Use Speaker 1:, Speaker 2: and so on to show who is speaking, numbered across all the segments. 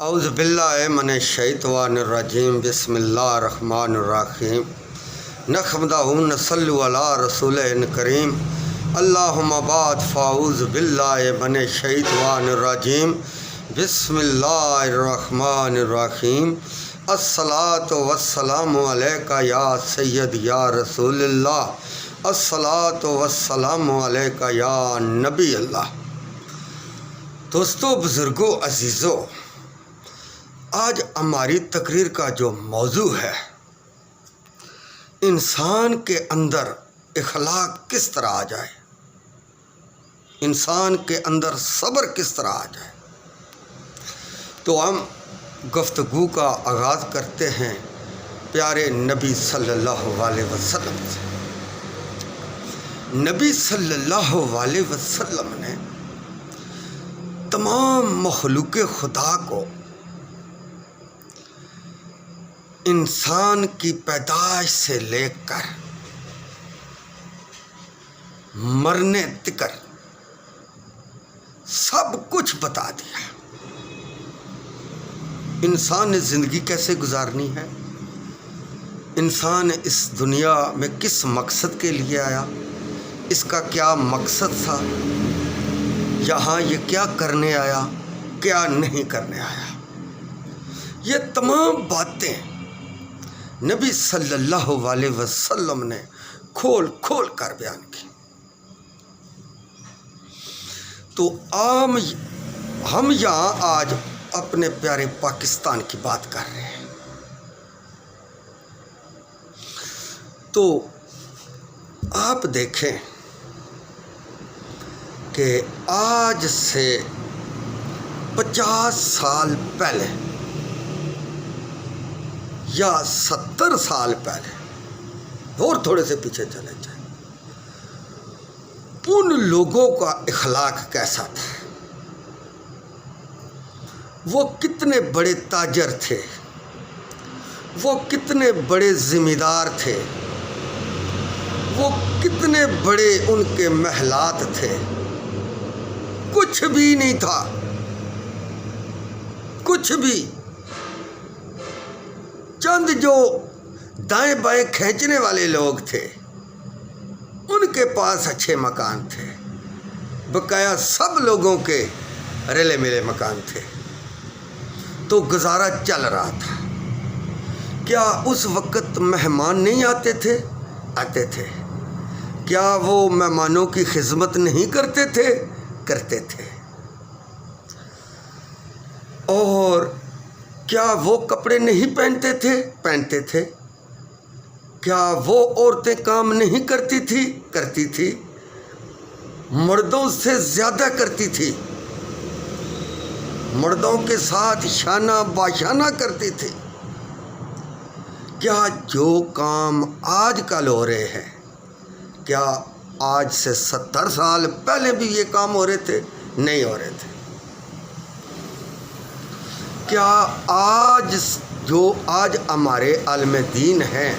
Speaker 1: اعوذ باللہ من الشیطان الرجیم بسم اللہ الرحمن الرحیم نحمدہ ونصلی علی رسولہ الکریم اللہم بعد فاعوذ باللہ من الشیطان الرجیم بسم اللہ الرحمن الرحیم الصلاۃ والسلام علیکہ یا سید یا رسول اللہ الصلاۃ والسلام علیکہ یا نبی اللہ۔ دوستو، بزرگوں، عزیزوں، آج ہماری تقریر کا جو موضوع ہے، انسان کے اندر اخلاق کس طرح آ جائے، انسان کے اندر صبر کس طرح آ جائے، تو ہم گفتگو کا آغاز کرتے ہیں پیارے نبی صلی اللہ علیہ وسلم سے۔ نبی صلی اللہ علیہ وسلم نے تمام مخلوق خدا کو انسان کی پیدائش سے لے کر مرنے تک سب کچھ بتا دیا۔ انسان نے زندگی کیسے گزارنی ہے، انسان اس دنیا میں کس مقصد کے لیے آیا، اس کا کیا مقصد تھا، یہاں یہ کیا کرنے آیا، کیا نہیں کرنے آیا، یہ تمام باتیں نبی صلی اللہ علیہ وسلم نے کھول کھول کر بیان کی۔ تو ہم یہاں آج اپنے پیارے پاکستان کی بات کر رہے ہیں۔ تو آپ دیکھیں کہ آج سے 50 سال پہلے یا 70 سال پہلے اور تھوڑے سے پیچھے چلے جائیں، ان لوگوں کا اخلاق کیسا تھا، وہ کتنے بڑے تاجر تھے، وہ کتنے بڑے ذمہ دار تھے، وہ کتنے بڑے ان کے محلات تھے۔ کچھ بھی نہیں تھا، کچھ بھی، چند جو دائیں بائیں کھینچنے والے لوگ تھے ان کے پاس اچھے مکان تھے، بقایا سب لوگوں کے رلے ملے مکان تھے، تو گزارا چل رہا تھا۔ کیا اس وقت مہمان نہیں آتے تھے؟ آتے تھے۔ کیا وہ مہمانوں کی خدمت نہیں کرتے تھے؟ کرتے تھے۔ اور کیا وہ کپڑے نہیں پہنتے تھے؟ پہنتے تھے۔ کیا وہ عورتیں کام نہیں کرتی تھی؟ کرتی تھی، مردوں سے زیادہ کرتی تھی، مردوں کے ساتھ شانہ باشانہ کرتی تھی۔ کیا جو کام آج کل ہو رہے ہیں، کیا آج سے 70 سال پہلے بھی یہ کام ہو رہے تھے؟ نہیں ہو رہے تھے۔ کیا آج ہمارے عالم دین ہیں،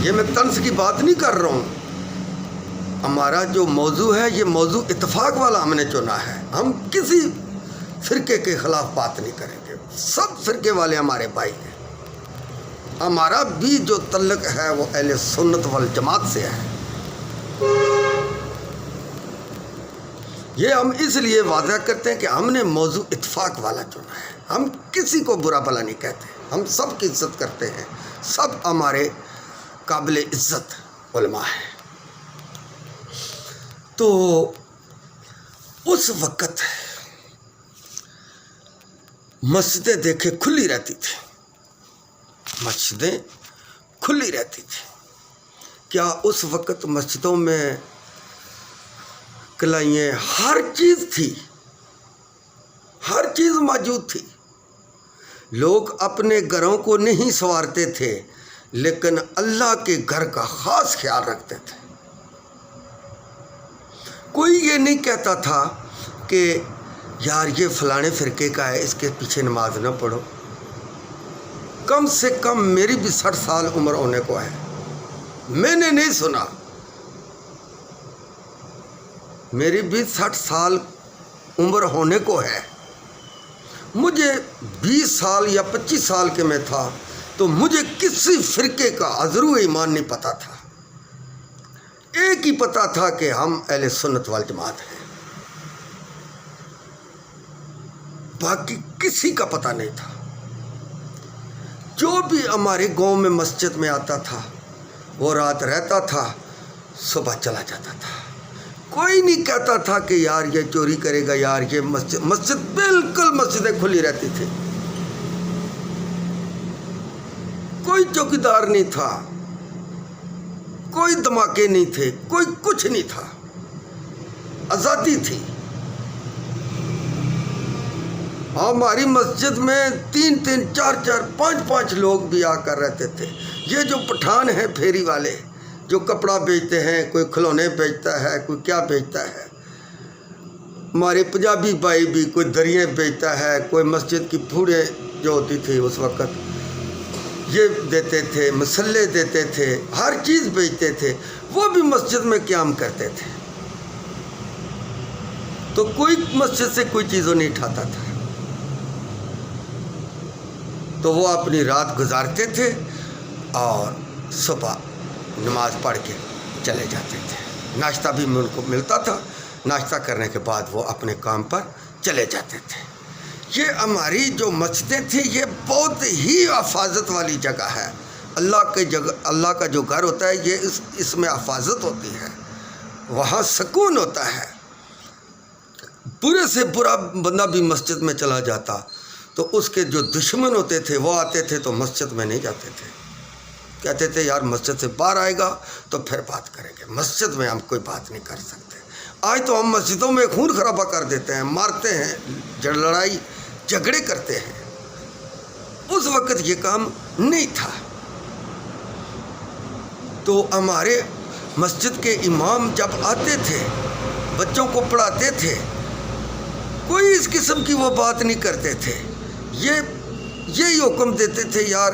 Speaker 1: یہ میں طنز کی بات نہیں کر رہا ہوں، ہمارا جو موضوع ہے یہ موضوع اتفاق والا ہم نے چنا ہے، ہم کسی فرقے کے خلاف بات نہیں کریں گے، سب فرقے والے ہمارے بھائی ہیں، ہمارا بھی جو تعلق ہے وہ اہل سنت والجماعت سے ہے۔ یہ ہم اس لیے واضح کرتے ہیں کہ ہم نے موضوع اتفاق والا چنا ہے، ہم کسی کو برا بھلا نہیں کہتے، ہم سب کی عزت کرتے ہیں، سب ہمارے قابل عزت علماء ہیں۔ تو اس وقت مسجدیں دیکھے کھلی رہتی تھی، مسجدیں کھلی رہتی تھی۔ کیا اس وقت مسجدوں میں کلائیں، ہر چیز تھی، ہر چیز موجود تھی، لوگ اپنے گھروں کو نہیں سنوارتے تھے لیکن اللہ کے گھر کا خاص خیال رکھتے تھے۔ کوئی یہ نہیں کہتا تھا کہ یار یہ فلانے فرقے کا ہے، اس کے پیچھے نماز نہ پڑھو۔ کم سے کم میری بھی 60 سال عمر ہونے کو ہے، میں نے نہیں سنا، میری بھی 60 سال عمر ہونے کو ہے، مجھے 20 سال یا 25 سال کے میں تھا تو مجھے کسی فرقے کا عذرو ایمان نہیں پتہ تھا، ایک ہی پتہ تھا کہ ہم اہل سنت والجماعت ہیں، باقی کسی کا پتہ نہیں تھا۔ جو بھی ہمارے گاؤں میں مسجد میں آتا تھا وہ رات رہتا تھا، صبح چلا جاتا تھا۔ کوئی نہیں کہتا تھا کہ یار یہ چوری کرے گا، یار یہ مسجد بالکل مسجدیں کھلی رہتی تھی، کوئی چوکیدار نہیں تھا، کوئی دھماکے نہیں تھے، کوئی کچھ نہیں تھا، آزادی تھی۔ ہماری مسجد میں 3 4 5 لوگ بھی آ کر رہتے تھے۔ یہ جو پٹھان ہیں پھیری والے جو کپڑا بیچتے ہیں، کوئی کھلونے بیچتا ہے، کوئی کیا بیچتا ہے، ہمارے پنجابی بھائی بھی کوئی دریاں بیچتا ہے، کوئی مسجد کی پھوڑیں جو ہوتی تھی اس وقت یہ دیتے تھے، مسلے دیتے تھے، ہر چیز بیچتے تھے، وہ بھی مسجد میں قیام کرتے تھے۔ تو کوئی مسجد سے کوئی چیزوں نہیں اٹھاتا تھا، تو وہ اپنی رات گزارتے تھے اور صبح نماز پڑھ کے چلے جاتے تھے۔ ناشتہ بھی ان کو ملتا تھا، ناشتہ کرنے کے بعد وہ اپنے کام پر چلے جاتے تھے۔ یہ ہماری جو مسجدیں تھیں یہ بہت ہی حفاظت والی جگہ ہے۔ اللہ کا جو گھر ہوتا ہے یہ اس میں حفاظت ہوتی ہے، وہاں سکون ہوتا ہے۔ برے سے برا بندہ بھی مسجد میں چلا جاتا تو اس کے جو دشمن ہوتے تھے وہ آتے تھے تو مسجد میں نہیں جاتے تھے، کہتے تھے یار مسجد سے باہر آئے گا تو پھر بات کریں گے، مسجد میں ہم کوئی بات نہیں کر سکتے۔ آج تو ہم مسجدوں میں خون خرابہ کر دیتے ہیں، مارتے ہیں، لڑائی جھگڑے کرتے ہیں، اس وقت یہ کام نہیں تھا۔ تو ہمارے مسجد کے امام جب آتے تھے بچوں کو پڑھاتے تھے، کوئی اس قسم کی وہ بات نہیں کرتے تھے، یہی حکم دیتے تھے یار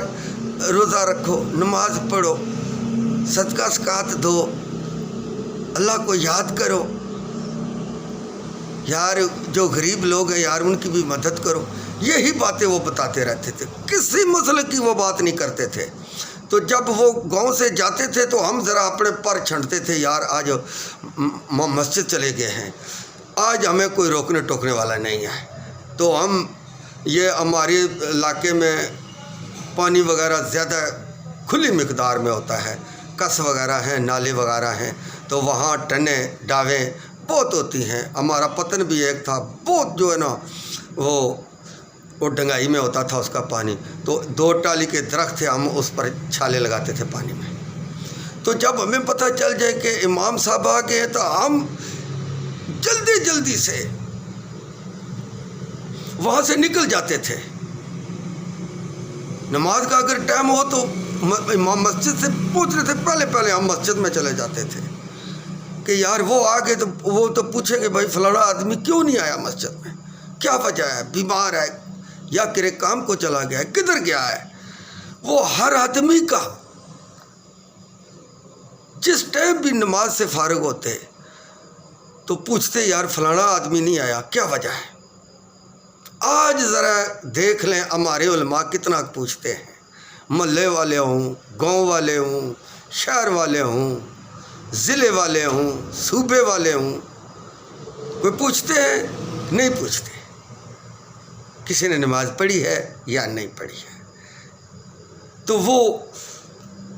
Speaker 1: روزہ رکھو، نماز پڑھو، صدقہ زکوٰۃ دو، اللہ کو یاد کرو، یار جو غریب لوگ ہیں یار ان کی بھی مدد کرو، یہی باتیں وہ بتاتے رہتے تھے، کسی مسئلے کی وہ بات نہیں کرتے تھے۔ تو جب وہ گاؤں سے جاتے تھے تو ہم ذرا اپنے پر چھنٹتے تھے، یار آج مسجد چلے گئے ہیں، آج ہمیں کوئی روکنے ٹوکنے والا نہیں ہے۔ تو ہم یہ ہمارے علاقے میں پانی وغیرہ زیادہ کھلی مقدار میں ہوتا ہے، کس وغیرہ ہیں، نالے وغیرہ ہیں، تو وہاں ٹنے ڈاویں بہت ہوتی ہیں۔ ہمارا پتن بھی ایک تھا، بہت جو ہے نا وہ ڈنگائی میں ہوتا تھا اس کا پانی، تو 2 ٹالی کے درخت تھے، ہم اس پر چھالے لگاتے تھے پانی میں۔ تو جب ہمیں پتہ چل جائے کہ امام صاحب آ گئے تو ہم جلدی سے وہاں سے نکل جاتے تھے۔ نماز کا اگر ٹائم ہو تو امام مسجد سے پوچھنے سے پہلے ہم مسجد میں چلے جاتے تھے کہ یار وہ آ گئے تو وہ تو پوچھیں گے بھائی فلانا آدمی کیوں نہیں آیا مسجد میں، کیا وجہ ہے، بیمار ہے یا کرے کام کو چلا گیا ہے، کدھر گیا ہے۔ وہ ہر آدمی کا جس ٹائم بھی نماز سے فارغ ہوتے تو پوچھتے یار فلانا آدمی نہیں آیا، کیا وجہ ہے۔ آج ذرا دیکھ لیں ہمارے علماء کتنا پوچھتے ہیں، محلے والے ہوں، گاؤں والے ہوں، شہر والے ہوں، ضلع والے ہوں، صوبے والے ہوں، کوئی پوچھتے ہیں؟ نہیں پوچھتے۔ کسی نے نماز پڑھی ہے یا نہیں پڑھی ہے، تو وہ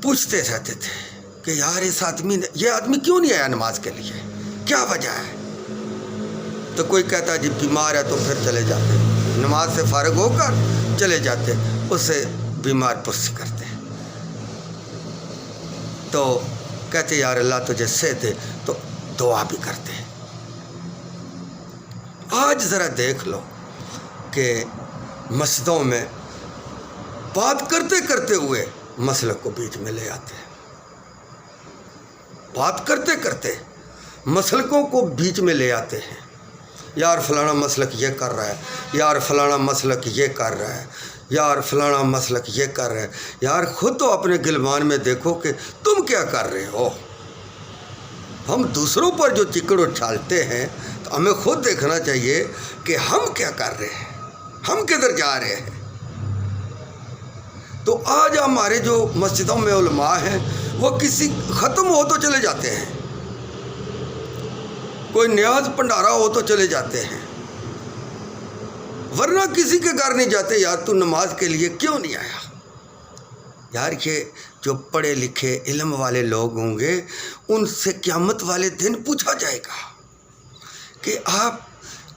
Speaker 1: پوچھتے رہتے تھے کہ یار یہ آدمی کیوں نہیں آیا نماز کے لیے، کیا وجہ ہے۔ تو کوئی کہتا ہے جی بیمار ہے، تو پھر چلے جاتے، نماز سے فارغ ہو کر چلے جاتے، اسے بیمار پرسی کرتے، تو کہتے یار اللہ تجھے صحت دے، تو دعا بھی کرتے۔ آج ذرا دیکھ لو کہ مسجدوں میں بات کرتے ہوئے مسلک کو بیچ میں لے آتے ہیں، بات کرتے مسلکوں کو بیچ میں لے آتے ہیں، یار فلانا مسلک یہ کر رہا ہے، یار فلانا مسلک یہ کر رہا ہے، یار فلانا مسلک یہ کر رہا ہے۔ یار خود تو اپنے گلمان میں دیکھو کہ تم کیا کر رہے ہو۔ ہم دوسروں پر جو چکڑ اچھالتے ہیں تو ہمیں خود دیکھنا چاہیے کہ ہم کیا کر رہے ہیں۔ ہم کدھر جا رہے ہیں؟ تو آج ہمارے جو مسجدوں میں علماء ہیں وہ کسی ختم ہو تو چلے جاتے ہیں، کوئی نیاز پنڈارا ہو تو چلے جاتے ہیں، ورنہ کسی کے گھر نہیں جاتے، یار تو نماز کے لیے کیوں نہیں آیا؟ یار یہ جو پڑھے لکھے علم والے لوگ ہوں گے ان سے قیامت والے دن پوچھا جائے گا کہ آپ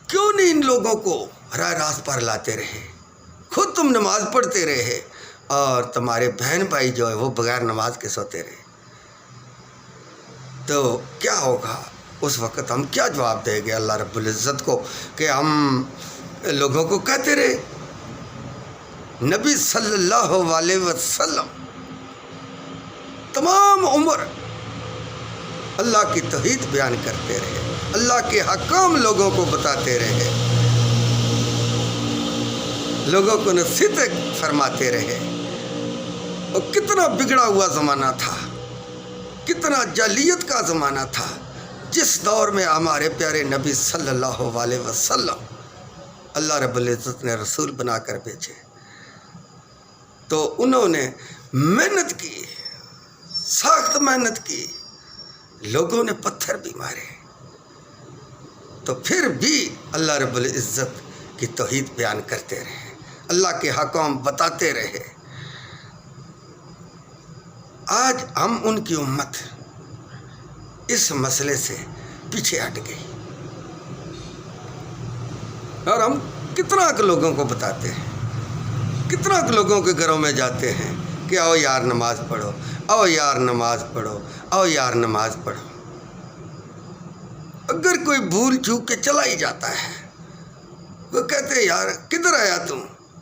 Speaker 1: کیوں نہیں ان لوگوں کو راہ راست پر لاتے رہے، خود تم نماز پڑھتے رہے اور تمہارے بہن بھائی جو ہے وہ بغیر نماز کے سوتے رہے، تو کیا ہوگا اس وقت؟ ہم کیا جواب دیں گے اللہ رب العزت کو کہ ہم لوگوں کو کہتے رہے؟ نبی صلی اللہ علیہ وسلم تمام عمر اللہ کی توحید بیان کرتے رہے، اللہ کے حکام لوگوں کو بتاتے رہے، لوگوں کو نصیحت فرماتے رہے، اور کتنا بگڑا ہوا زمانہ تھا، کتنا جاہلیت کا زمانہ تھا، جس دور میں ہمارے پیارے نبی صلی اللہ علیہ وسلم اللہ رب العزت نے رسول بنا کر بھیجے، تو انہوں نے محنت کی، سخت محنت کی، لوگوں نے پتھر بھی مارے، تو پھر بھی اللہ رب العزت کی توحید بیان کرتے رہے، اللہ کے حکام بتاتے رہے۔ آج ہم ان کی امت اس مسئلے سے پیچھے ہٹ گئی، اور ہم کتنا لوگوں کو بتاتے ہیں، کتنا لوگوں کے گھروں میں جاتے ہیں کہ آؤ یار نماز پڑھو، آؤ یار نماز پڑھو، آؤ یار نماز پڑھو۔ اگر کوئی بھول چوک کے چلا ہی جاتا ہے وہ کہتے ہیں یار کدھر آیا تو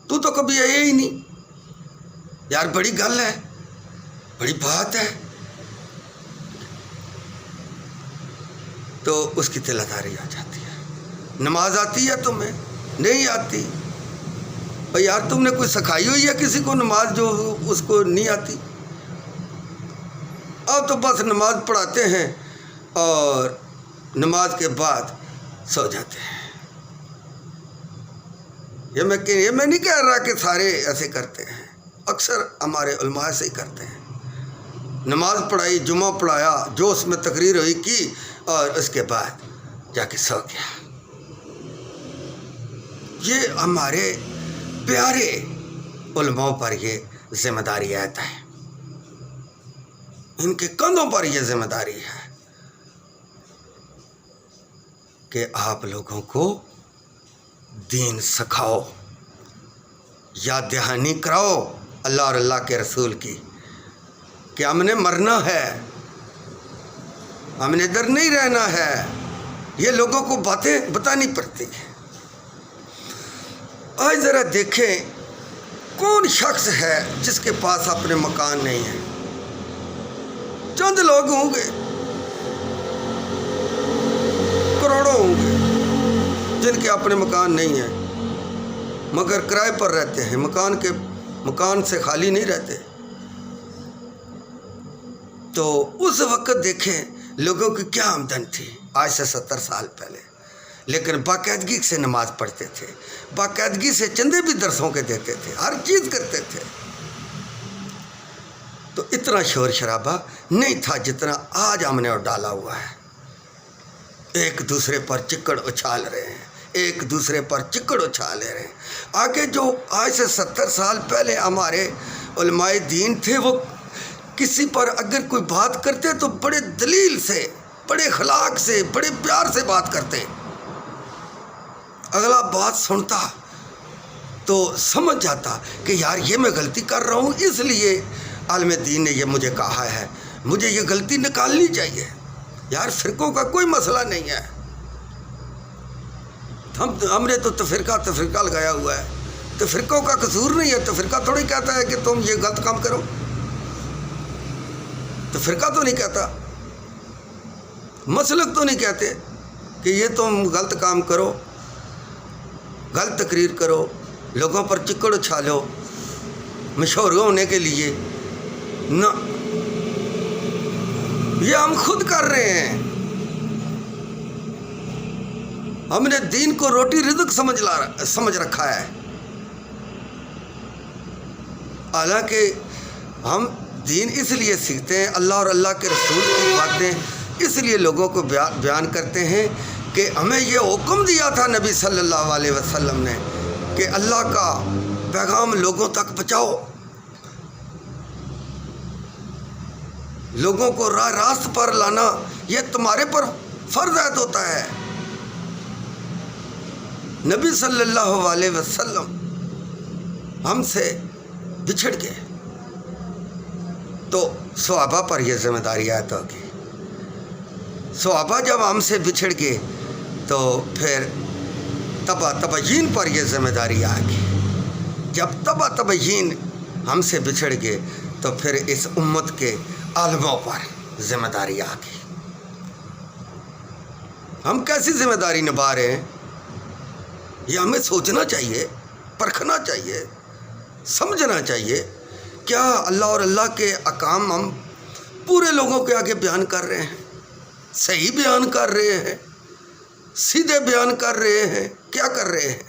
Speaker 1: تو کبھی آیا ہی نہیں، یار بڑی گل ہے، بڑی بات ہے، تو اس کی تلاداری آ جاتی ہے۔ نماز آتی ہے تمہیں؟ نہیں آتی۔ اور یار تم نے کوئی سکھائی ہوئی ہے کسی کو نماز جو اس کو نہیں آتی؟ اب تو بس نماز پڑھاتے ہیں اور نماز کے بعد سو جاتے ہیں۔ یہ میں نہیں کہہ رہا کہ سارے ایسے کرتے ہیں، اکثر ہمارے علماء ایسے ہی کرتے ہیں، نماز پڑھائی، جمعہ پڑھایا، جو اس میں تقریر ہوئی کی، اور اس کے بعد جا کے سو گیا۔ یہ ہمارے پیارے علماء پر یہ ذمہ داری آتا ہے، ان کے کندھوں پر یہ ذمہ داری ہے کہ آپ لوگوں کو دین سکھاؤ، یاد دہانی کراؤ اللہ اور اللہ کے رسول کی کہ ہم نے مرنا ہے، ہم نے ادھر نہیں رہنا ہے۔ یہ لوگوں کو باتیں بتانی پڑتی ہیں۔ آج ذرا دیکھیں کون شخص ہے جس کے پاس اپنے مکان نہیں ہے؟ چند لوگ ہوں گے، کروڑوں ہوں گے جن کے اپنے مکان نہیں ہیں، مگر کرائے پر رہتے ہیں، مکان سے خالی نہیں رہتے۔ تو اس وقت دیکھیں لوگوں کی کیا آمدن تھی آج سے 70 سال پہلے، لیکن باقاعدگی سے نماز پڑھتے تھے، باقاعدگی سے چندے بھی درسوں کے دیتے تھے، ہر چیز کرتے تھے۔ تو اتنا شور شرابہ نہیں تھا جتنا آج ہم نے ڈالا ہوا ہے۔ ایک دوسرے پر چکڑ اچھال رہے ہیں، ایک دوسرے پر چکڑ اچھال رہے ہیں۔ آگے جو آج سے 70 سال پہلے ہمارے علماء دین تھے، وہ کسی پر اگر کوئی بات کرتے تو بڑے دلیل سے، بڑے اخلاق سے، بڑے پیار سے بات کرتے، اگلا بات سنتا تو سمجھ جاتا کہ یار یہ میں غلطی کر رہا ہوں، اس لیے عالم دین نے یہ مجھے کہا ہے، مجھے یہ غلطی نکالنی چاہیے۔ یار فرقوں کا کوئی مسئلہ نہیں ہے، ہم نے تو تفرقہ لگایا ہوا ہے، تو فرقوں کا قصور نہیں ہے، تو فرقہ تھوڑی کہتا ہے کہ تم یہ غلط کام کرو، تو فرقہ تو نہیں کہتا، مسلک تو نہیں کہتے کہ یہ تم غلط کام کرو، غلط تقریر کرو، لوگوں پر چکڑ اچھالو مشہور ہونے کے لیے، نہ، یہ ہم خود کر رہے ہیں۔ ہم نے دین کو روٹی رزق سمجھ رکھا ہے، حالانکہ ہم دین اس لیے سیکھتے ہیں، اللہ اور اللہ کے رسول کی باتیں اس لیے لوگوں کو بیان کرتے ہیں کہ ہمیں یہ حکم دیا تھا نبی صلی اللہ علیہ وسلم نے کہ اللہ کا پیغام لوگوں تک پہنچاؤ، لوگوں کو راہ راست پر لانا یہ تمہارے پر فرض عائد ہوتا ہے۔ نبی صلی اللہ علیہ وسلم ہم سے بچھڑ گئے تو صحابہ پر یہ ذمہ داری عائد ہوگی۔ صحابہ جب ہم سے بچھڑ گئے تو پھر تبعین پر یہ ذمہ داری آ گئی۔ جب تبعین ہم سے بچھڑ گئے تو پھر اس امت کے عالموں پر ذمہ داری آ گئی۔ ہم کیسی ذمہ داری نبھا رہے ہیں یہ ہمیں سوچنا چاہیے، پرکھنا چاہیے، سمجھنا چاہیے۔ کیا اللہ اور اللہ کے احکام ہم پورے لوگوں کے آگے بیان کر رہے ہیں؟ صحیح بیان کر رہے ہیں؟ سیدھے بیان کر رہے ہیں؟ کیا کر رہے ہیں؟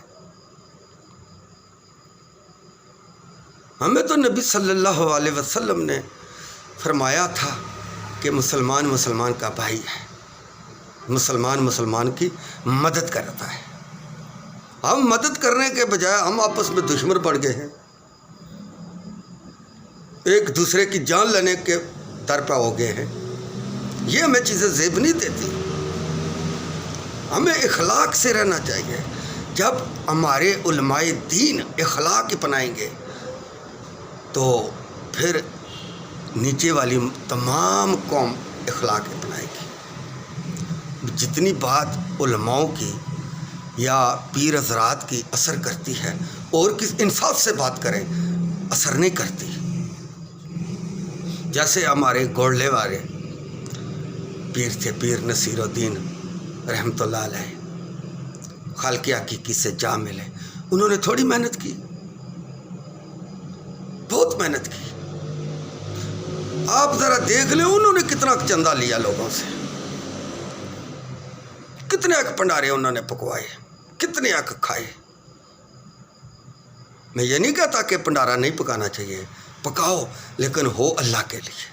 Speaker 1: ہمیں تو نبی صلی اللہ علیہ وسلم نے فرمایا تھا کہ مسلمان مسلمان کا بھائی ہے، مسلمان مسلمان کی مدد کرتا ہے۔ ہم مدد کرنے کے بجائے ہم آپس میں دشمن بڑھ گئے ہیں، ایک دوسرے کی جان لینے کے در پہ ہو گئے ہیں۔ یہ ہمیں چیزیں زیب نہیں دیتی۔ ہمیں اخلاق سے رہنا چاہیے۔ جب ہمارے علماء دین اخلاق اپنائیں گے تو پھر نیچے والی تمام قوم اخلاق اپنائے گی۔ جتنی بات علماؤں کی یا پیر حضرات کی اثر کرتی ہے اور کس انصاف سے بات کریں اثر نہیں کرتی۔ جیسے ہمارے گوڑلے والے پیر تھے، پیر نصیر الدین رحمۃ اللہ علیہ، خالق حقیقی سے جا ملے، انہوں نے تھوڑی محنت کی، بہت محنت کی۔ آپ ذرا دیکھ لیں انہوں نے کتنا چندہ لیا لوگوں سے، کتنے اک پنڈارے انہوں نے پکوائے، کتنے اک کھائے۔ میں یہ نہیں کہتا کہ پنڈارا نہیں پکانا چاہیے، پکاؤ، لیکن ہو اللہ کے لیے،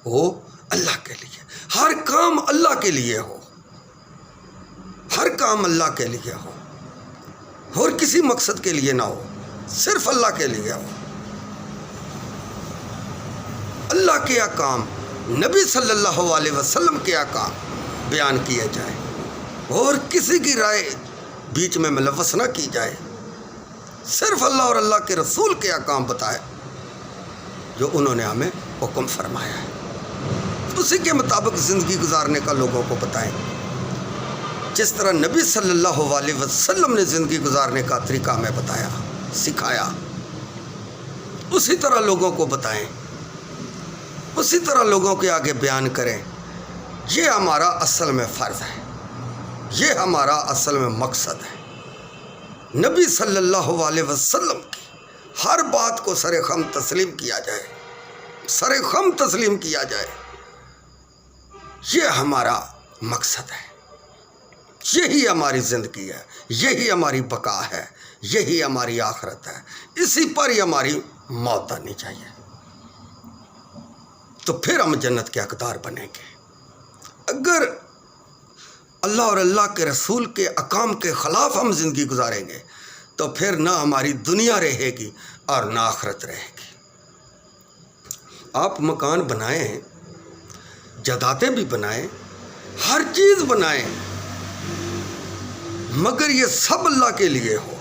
Speaker 1: ہو اللہ کے لیے، ہر کام اللہ کے لیے ہو، ہر کام اللہ کے لیے ہو، اور کسی مقصد کے لیے نہ ہو، صرف اللہ کے لیے ہو۔ اللہ کے احکام، نبی صلی اللہ علیہ وسلم کے احکام بیان کیے جائیں اور کسی کی رائے بیچ میں ملوث نہ کی جائے، صرف اللہ اور اللہ کے رسول کے احکام بتائے جو انہوں نے ہمیں حکم فرمایا ہے، اسی کے مطابق زندگی گزارنے کا لوگوں کو بتائیں۔ جس طرح نبی صلی اللہ علیہ وسلم نے زندگی گزارنے کا طریقہ ہمیں بتایا، سکھایا، اسی طرح لوگوں کو بتائیں، اسی طرح لوگوں کے آگے بیان کریں۔ یہ ہمارا اصل میں فرض ہے، یہ ہمارا اصل میں مقصد ہے۔ نبی صلی اللہ علیہ وسلم کی ہر بات کو سر خم تسلیم کیا جائے، سر خم تسلیم کیا جائے، یہ ہمارا مقصد ہے، یہی ہماری زندگی ہے، یہی ہماری بقا ہے، یہی ہماری آخرت ہے، اسی پر ہی ہماری موت آنی چاہیے، تو پھر ہم جنت کے حقدار بنیں گے۔ اگر اللہ اور اللہ کے رسول کے احکام کے خلاف ہم زندگی گزاریں گے تو پھر نہ ہماری دنیا رہے گی اور نہ آخرت رہے گی۔ آپ مکان بنائیں، جائیدادیں بھی بنائیں، ہر چیز بنائیں، مگر یہ سب اللہ کے لیے ہو۔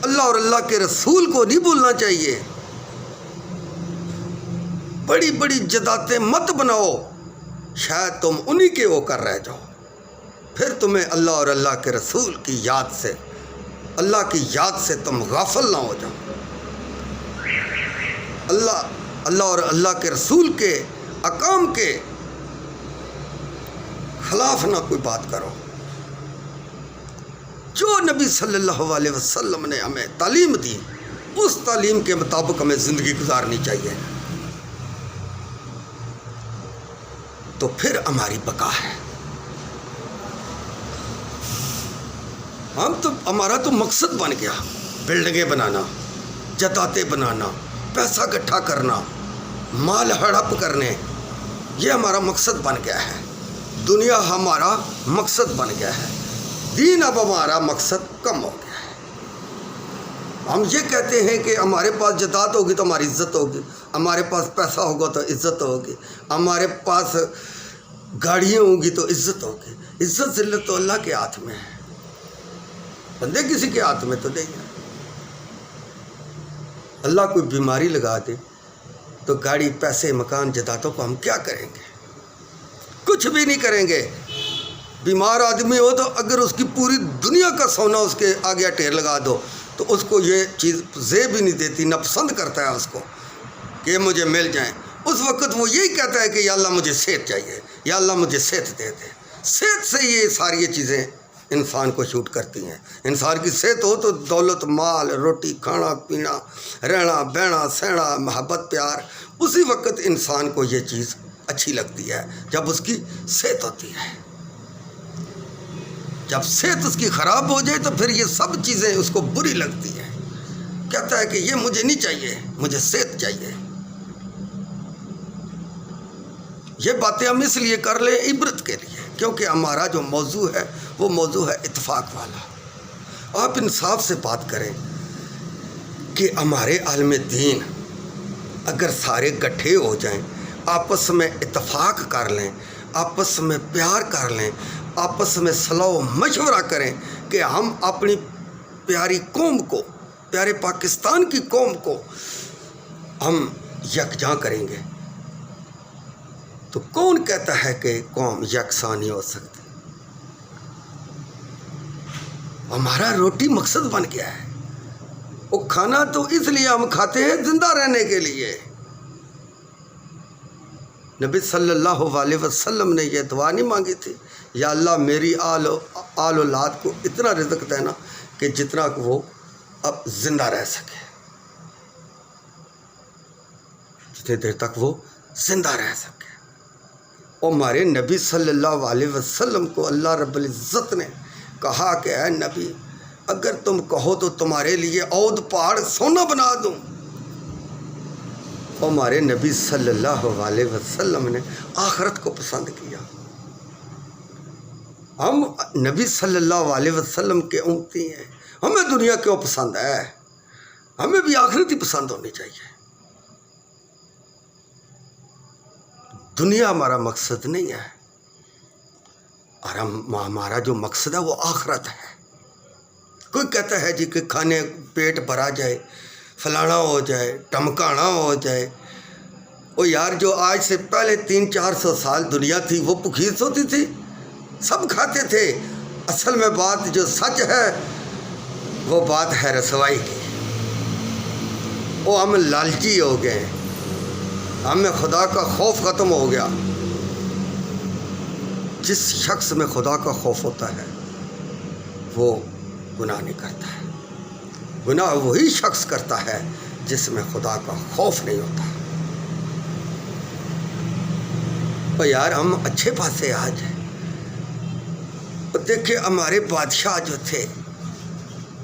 Speaker 1: اللہ اور اللہ کے رسول کو نہیں بھولنا چاہیے۔ بڑی بڑی جائیدادیں مت بناؤ، شاید تم انہی کے ہو کر رہ جاؤ، پھر تمہیں اللہ اور اللہ کے رسول کی یاد سے، اللہ کی یاد سے تم غافل نہ ہو جاؤ۔ اللہ اور اللہ کے رسول کے احکام کے خلاف نہ کوئی بات کرو۔ جو نبی صلی اللہ علیہ وسلم نے ہمیں تعلیم دی اس تعلیم کے مطابق ہمیں زندگی گزارنی چاہیے، تو پھر ہماری بقا ہے۔ ہمارا تو مقصد بن گیا بلڈنگیں بنانا، جداتیں بنانا، پیسہ اکٹھا کرنا، مال ہڑپ کرنے، یہ ہمارا مقصد بن گیا ہے۔ دنیا ہمارا مقصد بن گیا ہے، دین اب ہمارا مقصد کم ہو گیا ہے۔ ہم یہ کہتے ہیں کہ ہمارے پاس جداد ہوگی تو ہماری عزت ہوگی، ہمارے پاس پیسہ ہوگا تو عزت ہوگی، ہمارے پاس گاڑیاں ہوں گی تو عزت ہوگی۔ عزت ذلت تو اللہ کے ہاتھ میں ہے، بندے کسی کے ہاتھ میں تو نہیں ہے۔ اللہ کوئی بیماری لگا دے تو گاڑی، پیسے، مکان، جدادوں کو ہم کیا کریں گے؟ کچھ بھی نہیں کریں گے۔ بیمار آدمی ہو تو اگر اس کی پوری دنیا کا سونا اس کے آگے ٹھیر لگا دو تو اس کو یہ چیز زیب ہی نہیں دیتی، ناپسند کرتا ہے اس کو کہ یہ مجھے مل جائیں۔ اس وقت وہ یہی کہتا ہے کہ یا اللہ مجھے صحت چاہیے، یا اللہ مجھے صحت دے دے۔ صحت سے یہ ساری چیزیں انسان کو شوٹ کرتی ہیں۔ انسان کی صحت ہو تو دولت، مال، روٹی، کھانا پینا، رہنا بہنا، سہنا، محبت، پیار، اسی وقت انسان کو یہ چیز اچھی لگتی ہے جب اس کی صحت ہوتی ہے۔ جب صحت اس کی خراب ہو جائے تو پھر یہ سب چیزیں اس کو بری لگتی ہیں، کہتا ہے کہ یہ مجھے نہیں چاہیے، مجھے صحت چاہیے۔ یہ باتیں ہم اس لیے کر لیں عبرت کے لیے، کیونکہ ہمارا جو موضوع ہے وہ موضوع ہے اتفاق والا۔ آپ انصاف سے بات کریں کہ ہمارے عالم دین اگر سارے اکٹھے ہو جائیں، آپس میں اتفاق کر لیں، آپس میں پیار کر لیں، آپس میں صلاح و مشورہ کریں کہ ہم اپنی پیاری قوم کو، پیارے پاکستان کی قوم کو ہم یکجاں کریں گے، تو کون کہتا ہے کہ قوم یکساں نہیں ہو سکتی؟ ہمارا روٹی مقصد بن گیا ہے۔ وہ کھانا تو اس لیے ہم کھاتے ہیں زندہ رہنے کے لیے۔ نبی صلی اللہ علیہ وسلم نے یہ دعا نہیں مانگی تھی، یا اللہ میری آل اولاد کو اتنا رزق دینا کہ جتنا کہ وہ اب زندہ رہ سکے، جتنی دیر تک وہ زندہ رہ سکے۔ اور ہمارے نبی صلی اللہ علیہ وسلم کو اللہ رب العزت نے کہا کہ اے نبی، اگر تم کہو تو تمہارے لیے عود پہاڑ سونا بنا دوں۔ اور ہمارے نبی صلی اللہ علیہ وسلم نے آخرت کو پسند کیا۔ ہم نبی صلی اللہ علیہ وسلم کے امتی ہیں، ہمیں دنیا کیوں پسند ہے؟ ہمیں بھی آخرت ہی پسند ہونی چاہیے۔ دنیا ہمارا مقصد نہیں ہے، اور ہمارا جو مقصد ہے وہ آخرت ہے۔ کوئی کہتا ہے جی کہ کھانے پیٹ بھرا جائے، فلانا ہو جائے، ٹمکانا ہو جائے۔ وہ یار جو آج سے پہلے 300-400 سال دنیا تھی وہ بھوکھی ہوتی تھی، سب کھاتے تھے۔ اصل میں بات جو سچ ہے وہ بات ہے رسوائی کی۔ وہ ہم لالچی ہو گئے، ہمیں خدا کا خوف ختم ہو گیا۔ جس شخص میں خدا کا خوف ہوتا ہے وہ گناہ نہیں کرتا ہے۔ گناہ وہی شخص کرتا ہے جس میں خدا کا خوف نہیں ہوتا۔ اور یار ہم اچھے پاسے آ جائیں۔ دیکھیں ہمارے بادشاہ جو تھے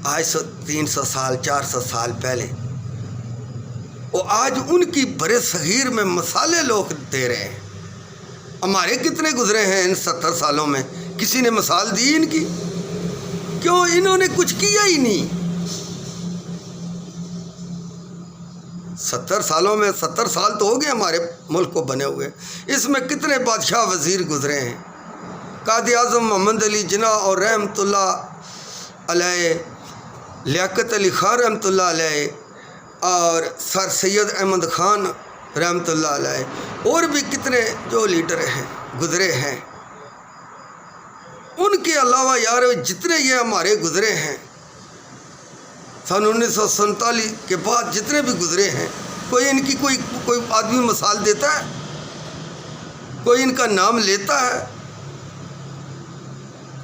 Speaker 1: آج 300 سال 400 سال پہلے، وہ آج ان کی برے صغیر میں مسالے لوگ دے رہے ہیں۔ ہمارے کتنے گزرے ہیں ان 70 سالوں میں؟ کسی نے مثال دی ان کی؟ کیوں؟ انہوں نے کچھ کیا ہی نہیں۔ 70 سالوں میں 70 سال تو ہو گئے ہمارے ملک کو بنے ہوئے، اس میں کتنے بادشاہ وزیر گزرے ہیں؟ قائد اعظم محمد علی جناح اور رحمۃ اللہ علیہ، لیاقت علی خان رحمۃ اللہ علیہ، اور سر سید احمد خان رحمۃ اللہ علیہ، اور بھی کتنے جو لیڈر ہیں گزرے ہیں۔ ان کے علاوہ یار جتنے یہ ہمارے گزرے ہیں سن 1947 کے بعد جتنے بھی گزرے ہیں، کوئی ان کی کوئی آدمی مثال دیتا ہے؟ کوئی ان کا نام لیتا ہے؟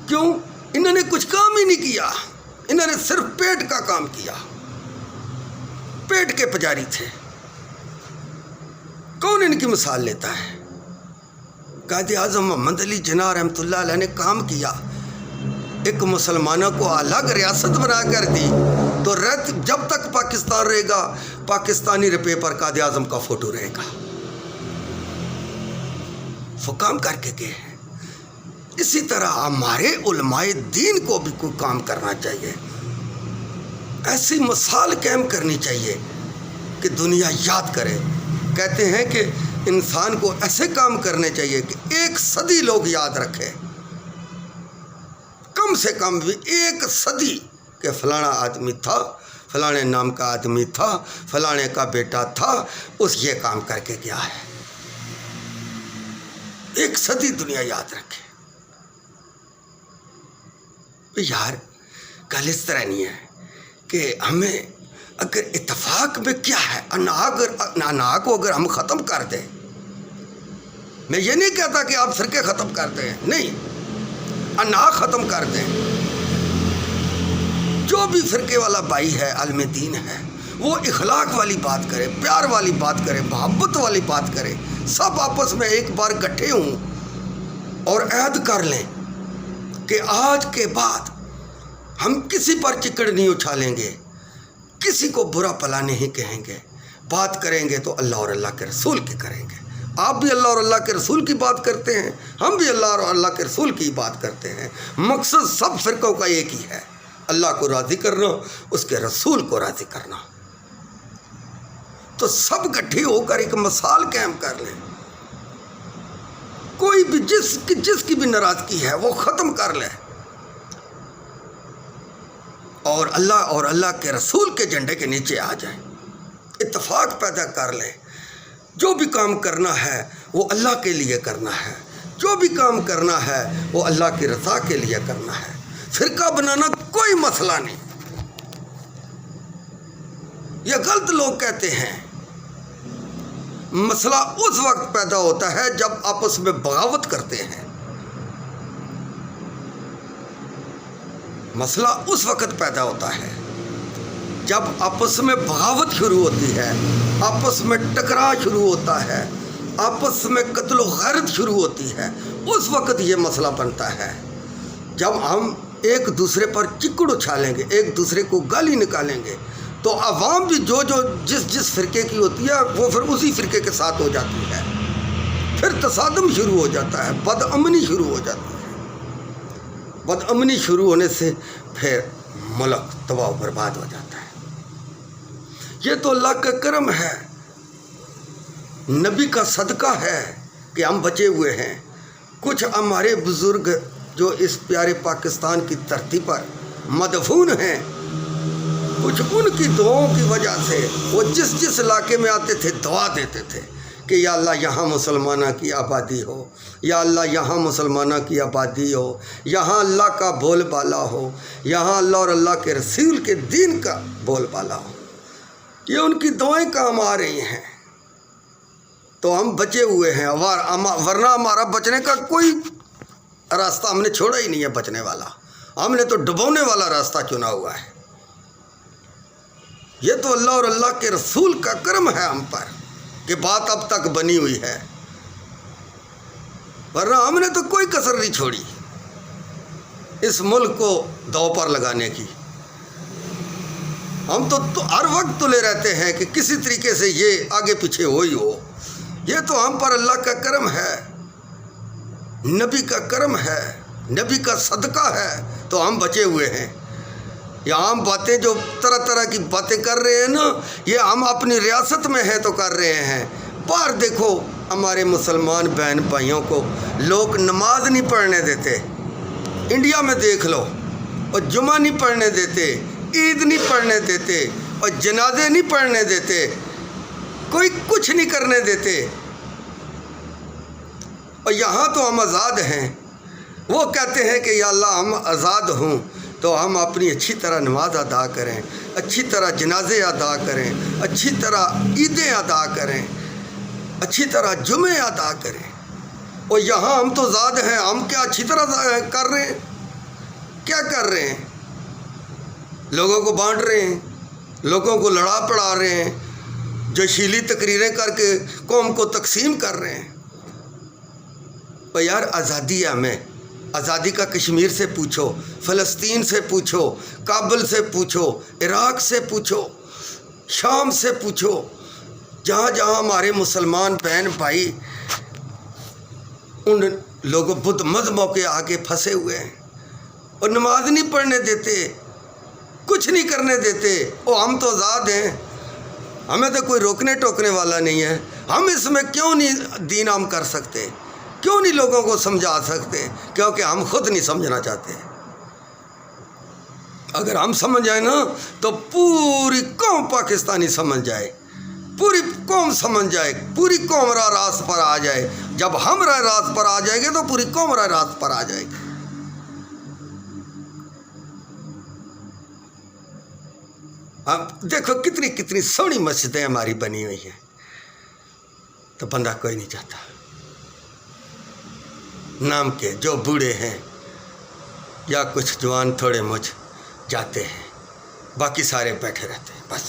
Speaker 1: کیوں؟ انہوں نے کچھ کام ہی نہیں کیا، انہوں نے صرف پیٹ کا کام کیا، پیٹ کے پجاری تھے۔ کون ان کی مثال لیتا ہے؟ قائد اعظم محمد علی جناح رحمۃ اللہ علیہ نے کام کیا، ایک مسلمانوں کو الگ ریاست بنا کر دی، تو جب تک پاکستان پاکستان رہے گا، پاکستانی روپے پر قائد اعظم کا فوٹو رہے گا۔ وہ کام کر کے گئے ہیں۔ اسی طرح ہمارے علماء دین کو بھی کوئی کام کرنا چاہیے، ایسی مثال قائم کرنی چاہیے کہ دنیا یاد کرے۔ کہتے ہیں کہ انسان کو ایسے کام کرنے چاہیے کہ 1 صدی لوگ یاد رکھے، کم سے کم بھی 1 صدی کہ فلانا آدمی تھا، فلانے نام کا آدمی تھا، فلانے کا بیٹا تھا، اس یہ کام کر کے گیا ہے۔ 1 صدی دنیا یاد رکھے۔ یار گل اس طرح نہیں ہے کہ ہمیں اگر اتفاق میں کیا ہے، انا کو اگر ہم ختم کر دیں، میں یہ نہیں کہتا کہ آپ فرقے ختم کر دیں، نہیں، انا ختم کر دیں۔ جو بھی فرقے والا بھائی ہے، عالم دین ہے، وہ اخلاق والی بات کرے، پیار والی بات کرے، محبت والی بات کرے، سب آپس میں ایک بار اکٹھے ہوں اور عہد کر لیں کہ آج کے بعد ہم کسی پر چکڑ نہیں اچھالیں گے، کسی کو برا بھلا نہیں کہیں گے، بات کریں گے تو اللہ اور اللہ کے رسول کی کریں گے۔ آپ بھی اللہ اور اللہ کے رسول کی بات کرتے ہیں، ہم بھی اللہ اور اللہ کے رسول کی بات کرتے ہیں۔ مقصد سب فرقوں کا ایک ہی ہے، اللہ کو راضی کرنا، اس کے رسول کو راضی کرنا۔ تو سب اکٹھے ہو کر ایک مثال قائم کر لیں، کوئی بھی جس کی بھی ناراضگی ہے وہ ختم کر لے، اور اللہ کے رسول کے جھنڈے کے نیچے آ جائیں، اتفاق پیدا کر لیں۔ جو بھی کام کرنا ہے وہ اللہ کے لیے کرنا ہے، جو بھی کام کرنا ہے وہ اللہ کی رضا کے لیے کرنا ہے۔ فرقہ بنانا کوئی مسئلہ نہیں۔ یہ غلط لوگ کہتے ہیں مسئلہ اس وقت پیدا ہوتا ہے جب آپس میں بغاوت کرتے ہیں، مسئلہ اس وقت پیدا ہوتا ہے جب آپس میں بغاوت شروع ہوتی ہے، آپس میں ٹکراؤ شروع ہوتا ہے، آپس میں قتل و غارت شروع ہوتی ہے، اس وقت یہ مسئلہ بنتا ہے۔ جب ہم ایک دوسرے پر چکڑ اچھالیں گے، ایک دوسرے کو گالی نکالیں گے، تو عوام بھی جس فرقے کی ہوتی ہے وہ پھر اسی فرقے کے ساتھ ہو جاتی ہے، پھر تصادم شروع ہو جاتا ہے، بدامنی شروع ہو جاتی ہے۔ بدامنی شروع ہونے سے پھر ملک تباہ و برباد ہو جاتا ہے۔ یہ تو اللہ کا کرم ہے، نبی کا صدقہ ہے کہ ہم بچے ہوئے ہیں۔ کچھ ہمارے بزرگ جو اس پیارے پاکستان کی دھرتی پر مدفون ہیں، کچھ ان کی دعاؤں کی وجہ سے وہ جس علاقے میں آتے تھے دعا دیتے تھے کہ یا اللہ یہاں مسلمانہ کی آبادی ہو، یا اللہ یہاں مسلمانہ کی آبادی ہو، یہاں اللہ کا بول بالا ہو، یہاں اللہ اور اللہ کے رسول کے دین کا بول بالا ہو۔ یہ ان کی دعائیں کام آ رہی ہیں، تو ہم بچے ہوئے ہیں، ورنہ ہمارا بچنے کا کوئی راستہ ہم نے چھوڑا ہی نہیں ہے۔ بچنے والا ہم نے تو ڈبونے والا راستہ چنا ہوا ہے۔ یہ تو اللہ اور اللہ کے رسول کا کرم ہے ہم پر کہ بات اب تک بنی ہوئی ہے، ورنہ ہم نے تو کوئی کسر نہیں چھوڑی اس ملک کو داؤ پر لگانے کی۔ ہم تو ہر وقت تلے رہتے ہیں کہ کسی طریقے سے یہ آگے پیچھے ہو ہی ہو۔ یہ تو ہم پر اللہ کا کرم ہے، نبی کا کرم ہے، نبی کا صدقہ ہے، تو ہم بچے ہوئے ہیں۔ یہ عام باتیں جو طرح کی باتیں کر رہے ہیں نا، یہ ہم اپنی ریاست میں ہیں تو کر رہے ہیں۔ باہر دیکھو ہمارے مسلمان بہن بھائیوں کو لوگ نماز نہیں پڑھنے دیتے، انڈیا میں دیکھ لو، اور جمعہ نہیں پڑھنے دیتے، عید نہیں پڑھنے دیتے، اور جنازے نہیں پڑھنے دیتے، کوئی کچھ نہیں کرنے دیتے، اور یہاں تو ہم آزاد ہیں۔ وہ کہتے ہیں کہ یا اللہ ہم آزاد ہوں تو ہم اپنی اچھی طرح نماز ادا کریں، اچھی طرح جنازے ادا کریں، اچھی طرح عیدیں ادا کریں، اچھی طرح جمعے ادا کریں، اور یہاں ہم تو آزاد ہیں، ہم کیا اچھی طرح کر رہے ہیں؟ کیا کر رہے ہیں؟ لوگوں کو بانٹ رہے ہیں، لوگوں کو لڑا پڑا رہے ہیں، جوشیلی تقریریں کر کے قوم کو تقسیم کر رہے ہیں۔ اور یار آزادی ہے ہمیں، آزادی کا کشمیر سے پوچھو، فلسطین سے پوچھو، کابل سے پوچھو، عراق سے پوچھو، شام سے پوچھو، جہاں جہاں ہمارے مسلمان بہن بھائی ان لوگوں بدھ مذہبوں کے آگے پھنسے ہوئے ہیں اور نماز نہیں پڑھنے دیتے، کچھ نہیں کرنے دیتے، وہ ہم تو آزاد ہیں، ہمیں تو کوئی روکنے ٹوکنے والا نہیں ہے، ہم اس میں کیوں نہیں دین عام کر سکتے، کیوں نہیں لوگوں کو سمجھا سکتے؟ کیونکہ ہم خود نہیں سمجھنا چاہتے۔ اگر ہم سمجھ جائیں نا تو پوری قوم پاکستانی سمجھ جائے، پوری قوم سمجھ جائے، پوری قوم راہ راست پر آ جائے۔ جب ہم راہ راست پر آ جائیں گے تو پوری قوم راہ راست پر آ جائے گی۔ اب دیکھو کتنی کتنی سونی مسجدیں ہماری بنی ہوئی ہیں، تو بندہ کوئی نہیں چاہتا، نام کے جو بوڑھے ہیں یا کچھ جوان تھوڑے مجھ جاتے ہیں، باقی سارے بیٹھے رہتے ہیں بس۔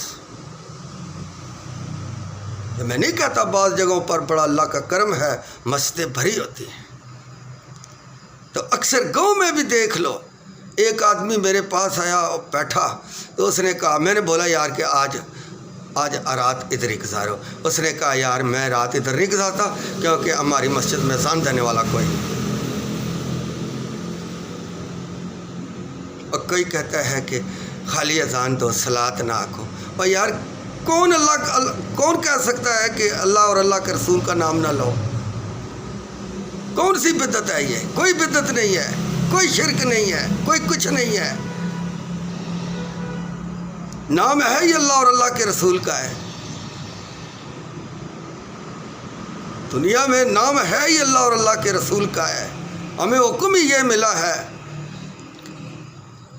Speaker 1: میں نہیں کہتا بعض جگہوں پر بڑا اللہ کا کرم ہے، مسجدیں بھری ہوتی ہیں، تو اکثر گاؤں میں بھی دیکھ لو۔ ایک آدمی میرے پاس آیا اور بیٹھا، تو اس نے کہا، میں نے بولا یار کہ آج رات ادھر ہی گزارو۔ اس نے کہا یار میں رات ادھر نہیں گزارتا کیونکہ ہماری مسجد میں اذان دینے والا کوئی نہیں۔ اور کوئی کہتا ہے کہ خالی اذان دو، صلاۃ نہ آکھو۔ اور یار کون کہہ سکتا ہے کہ اللہ اور اللہ کے رسول کا نام نہ لو؟ کون سی بدعت ہے یہ؟ کوئی بدعت نہیں ہے، کوئی شرک نہیں ہے، کوئی کچھ نہیں ہے۔ نام ہے ہی اللہ اور اللہ کے رسول کا ہے، دنیا میں نام ہے ہی اللہ اور اللہ کے رسول کا ہے۔ ہمیں حکم ہی یہ ملا ہے،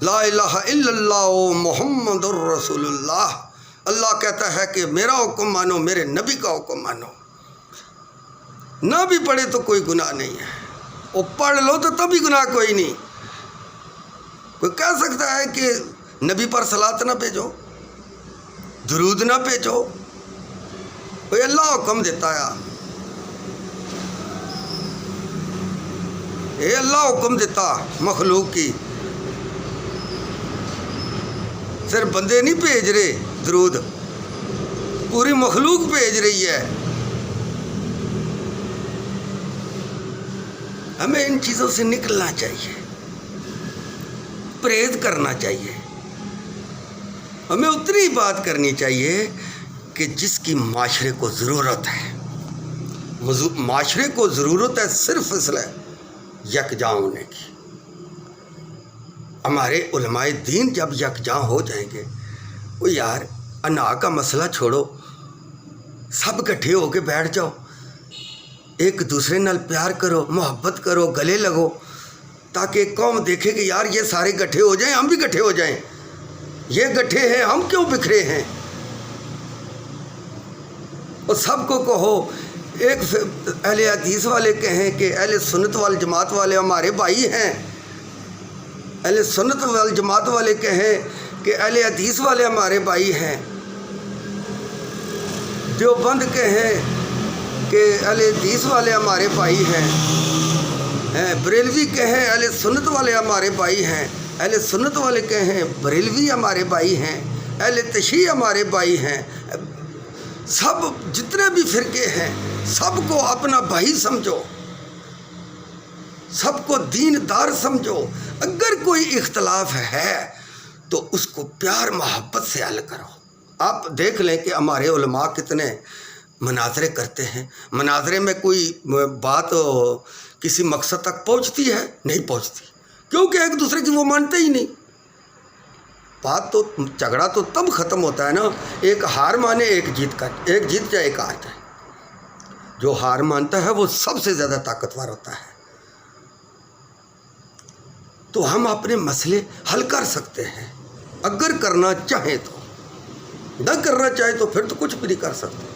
Speaker 1: لا الہ الا اللہ محمد الرسول اللہ۔ اللہ کہتا ہے کہ میرا حکم مانو، میرے نبی کا حکم مانو۔ نہ بھی پڑھے تو کوئی گناہ نہیں ہے، وہ پڑھ لو تو تب بھی گناہ کوئی نہیں۔ کوئی کہہ سکتا ہے کہ نبی پر صلاۃ نہ بھیجو، درود نہ بھیجو؟ کوئی اللہ حکم دیتا ہے، اے اللہ حکم دیتا مخلوق کی، صرف بندے نہیں بھیج رہے درود، پوری مخلوق بھیج رہی ہے۔ ہمیں ان چیزوں سے نکلنا چاہیے، پرہیز کرنا چاہیے۔ ہمیں اتنی بات کرنی چاہیے کہ جس کی معاشرے کو ضرورت ہے۔ معاشرے کو ضرورت ہے صرف اس لیے یکجاں ہونے کی۔ ہمارے علماء دین جب یکجاں ہو جائیں گے، وہ یار انا کا مسئلہ چھوڑو، سب اکٹھے ہو کے بیٹھ جاؤ، ایک دوسرے نال پیار کرو، محبت کرو، گلے لگو، تاکہ قوم دیکھے کہ یار یہ سارے اکٹھے ہو جائیں، ہم بھی اکٹھے ہو جائیں۔ یہ اکٹھے ہیں، ہم کیوں بکھرے ہیں؟ اور سب کو کہو، ایک اہل حدیث والے کہیں کہ اہل سنت والجماعت والے ہمارے بھائی ہیں، اہل سنت والجماعت والے کہیں کہ اہل حدیث والے ہمارے بھائی ہیں، دیوبند کہیں کہ اہل حدیث والے ہمارے بھائی ہیں، بریلوی کہیں اہل سنت والے ہمارے بھائی ہیں، اہل سنت والے کہیں بریلوی ہمارے بھائی ہیں، اہل تشیع ہمارے بھائی ہیں۔ سب جتنے بھی فرقے ہیں سب کو اپنا بھائی سمجھو، سب کو دین دار سمجھو۔ اگر کوئی اختلاف ہے تو اس کو پیار محبت سے حل کرو۔ آپ دیکھ لیں کہ ہمارے علماء کتنے مناظرے کرتے ہیں، مناظرے میں کوئی بات کسی مقصد تک پہنچتی ہے؟ نہیں پہنچتی، کیونکہ ایک دوسرے کی وہ مانتے ہی نہیں۔ بات تو جھگڑا تو تب ختم ہوتا ہے نا، ایک ہار مانے ایک جیت جائے ایک ہار جائے۔ جو ہار مانتا ہے وہ سب سے زیادہ طاقتور ہوتا ہے۔ تو ہم اپنے مسئلے حل کر سکتے ہیں اگر کرنا چاہیں تو، نہ کرنا چاہیں تو پھر تو کچھ بھی نہیں کر سکتے۔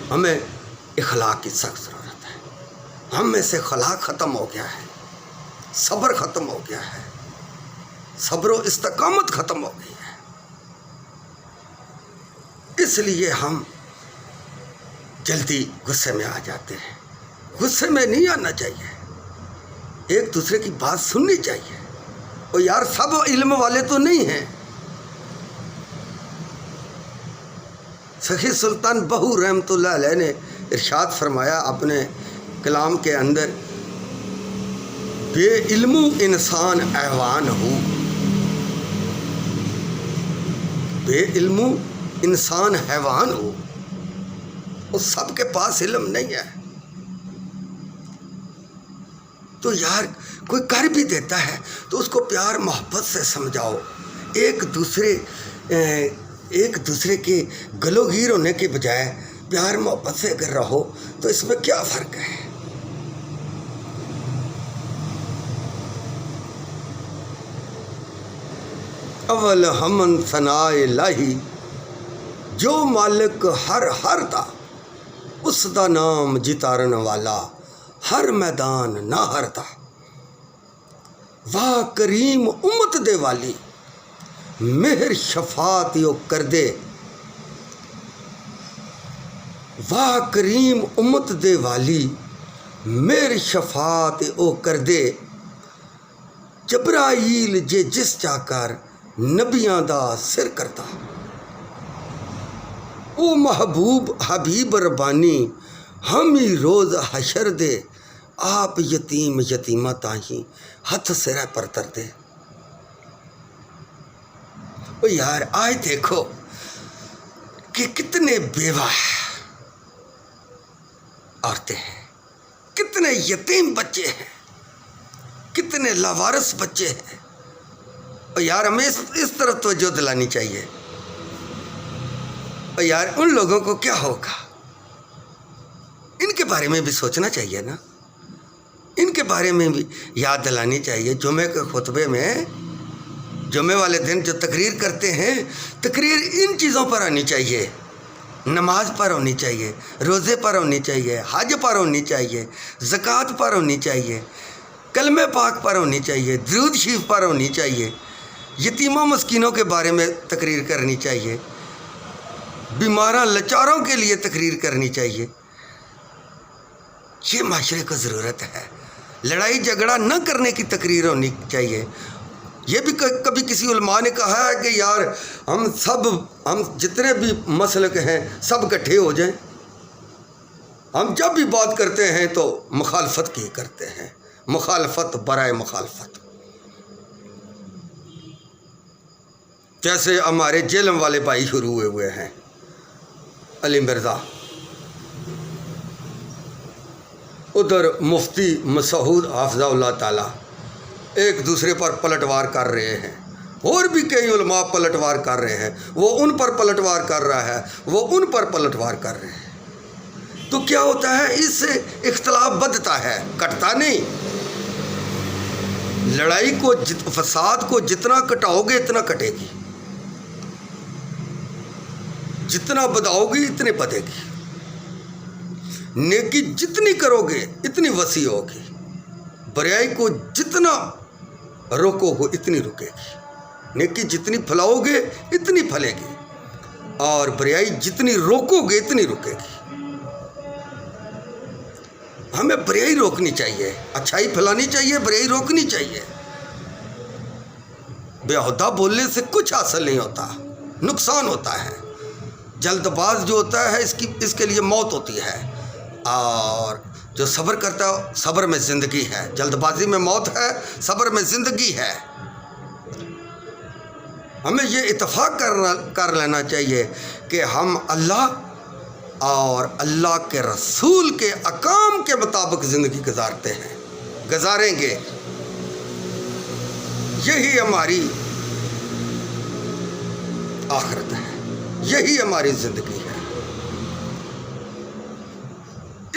Speaker 1: ہمیں اخلاق کی سخت ضرورت ہے۔ ہم میں سے اخلاق ختم ہو گیا ہے، صبر ختم ہو گیا ہے، صبر و استقامت ختم ہو گئی ہے۔ اس لیے ہم جلدی غصے میں آ جاتے ہیں۔ غصے میں نہیں آنا چاہیے، ایک دوسرے کی بات سننی چاہیے۔ اور یار سب علم والے تو نہیں ہیں، سخی سلطان بہو رحمۃ اللہ علیہ نے ارشاد فرمایا اپنے کلام کے اندر، بے علم انسان حیوان ہو، بے علم انسان حیوان ہو، وہ سب کے پاس علم نہیں ہے۔ تو یار کوئی کر بھی دیتا ہے تو اس کو پیار محبت سے سمجھاؤ، ایک دوسرے کے گلوگیر ہونے کے بجائے پیار محبت سے اگر رہو تو اس میں کیا فرق ہے؟ اول ہمن ثناء الہی، جو مالک ہر دا اس دا نام جتارن والا، ہر میدان نہ ہردا، واہ کریم امت دے والی، مہر شفاعت یو کر دے، واہ کریم امت دے والی، مہر شفاعت او کر دے، جبرائیل جے جس جا کر نبیاں دا سر کرتا، او محبوب حبیب ربانی، ہم ہی روز حشر دے، آپ یتیم یتیمہ تاہیں ہتھ سرہ پر تر دے۔ او یار آج دیکھو کہ کتنے بیوہ عورتیں ہیں، کتنے یتیم بچے ہیں، کتنے لاوارث بچے ہیں۔ او یار ہمیں اس طرف توجہ دلانی چاہیے۔ او یار ان لوگوں کو کیا ہوگا، ان کے بارے میں بھی سوچنا چاہیے نا، ان کے بارے میں بھی یاد دلانی چاہیے۔ جمعے کے خطبے میں، جمعے والے دن جو تقریر کرتے ہیں، تقریر ان چیزوں پر ہونی چاہیے، نماز پر ہونی چاہیے، روزے پر ہونی چاہیے، حج پر ہونی چاہیے، زکوٰۃ پر ہونی چاہیے، کلمہ پاک پر ہونی چاہیے، درود شریف پر ہونی چاہیے، یتیموں مسکینوں کے بارے میں تقریر کرنی چاہیے، بیماراں لاچاروں کے لیے تقریر کرنی چاہیے۔ یہ معاشرے کو ضرورت ہے۔ لڑائی جھگڑا نہ کرنے کی تقریر ہونی چاہیے۔ یہ بھی کبھی کسی علماء نے کہا ہے کہ یار ہم جتنے بھی مسلک ہیں سب اکٹھے ہو جائیں، ہم جب بھی بات کرتے ہیں تو مخالفت کی کرتے ہیں، مخالفت برائے مخالفت۔ جیسے ہمارے جیلم والے بھائی شروع ہوئے ہیں، علی مرزا، ادھر مفتی مسعود حافظہ اللہ تعالیٰ ایک دوسرے پر پلٹوار کر رہے ہیں، اور بھی کئی علماء پلٹوار کر رہے ہیں، وہ ان پر پلٹوار کر رہا ہے، وہ ان پر پلٹوار کر رہے ہیں۔ تو کیا ہوتا ہے، اس سے اختلاف بدتا ہے، کٹتا نہیں۔ لڑائی کو فساد کو جتنا کٹاؤ گے اتنا کٹے گی، جتنا بداؤ گی اتنے بدے گی، نیکی جتنی کرو گے اتنی وسیع ہوگی، برائی کو جتنا روکو گے اتنی رکے گی، نیکی جتنی پھیلاؤ گے اتنی پھلے گی، اور برائی جتنی روکو گے اتنی رکے گی۔ ہمیں برائی روکنی چاہیے، اچھائی پھیلانی چاہیے، برائی روکنی چاہیے۔ بیہودہ بولنے سے کچھ حاصل نہیں ہوتا، نقصان ہوتا ہے۔ جلد باز جو ہوتا ہے اس کے لیے موت ہوتی ہے، اور جو صبر کرتا ہے صبر میں زندگی ہے۔ جلد بازی میں موت ہے، صبر میں زندگی ہے۔ ہمیں یہ اتفاق کر لینا چاہیے کہ ہم اللہ اور اللہ کے رسول کے احکام کے مطابق زندگی گزاریں گے۔ یہی ہماری آخرت ہے، یہی ہماری زندگی ہے،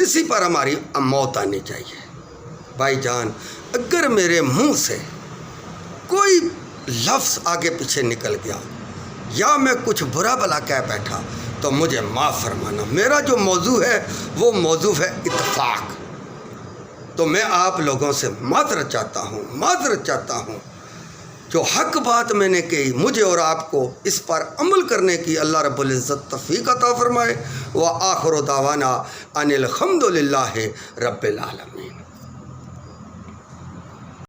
Speaker 1: اسی پر ہماری موت آنی چاہیے۔ بھائی جان، اگر میرے منہ سے کوئی لفظ آگے پیچھے نکل گیا یا میں کچھ برا بھلا کہہ بیٹھا تو مجھے معاف فرمانا۔ میرا جو موضوع ہے وہ موضوع ہے اتفاق۔ تو میں آپ لوگوں سے معذرت چاہتا ہوں، جو حق بات میں نے کہی، مجھے اور آپ کو اس پر عمل کرنے کی اللہ رب العزت توفیق عطا فرمائے۔ وآخر دعوانا ان الحمد للہ رب العالمین۔